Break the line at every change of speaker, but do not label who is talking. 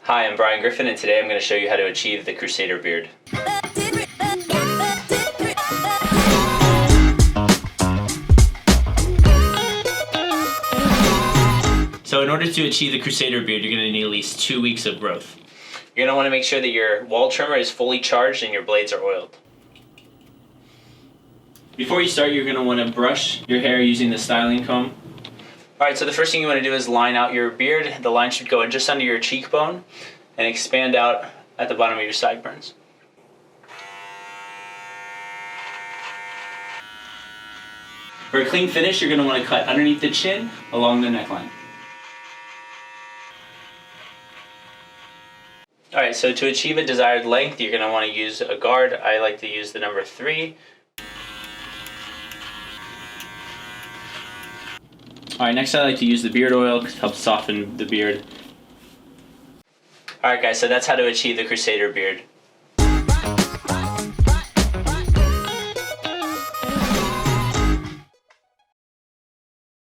Hi, I'm Bryan Griffin, and today I'm going to show you how to achieve the Crusader beard. So in order to achieve the Crusader beard, you're going to need at least 2 weeks of growth. You're going to want to make sure that your Wahl trimmer is fully charged and your blades are oiled. Before you start, you're going to want to brush your hair using the styling comb. Alright, so the first thing you want to do is line out your beard. The line should go just under your cheekbone and expand out at the bottom of your sideburns. For a clean finish, you're going to want to cut underneath the chin along the neckline. Alright, so to achieve a desired length, you're going to want to use a guard. I like to use the number 3. Alright, next I like to use the beard oil because it helps soften the beard. Alright guys, so that's how to achieve the Crusader beard.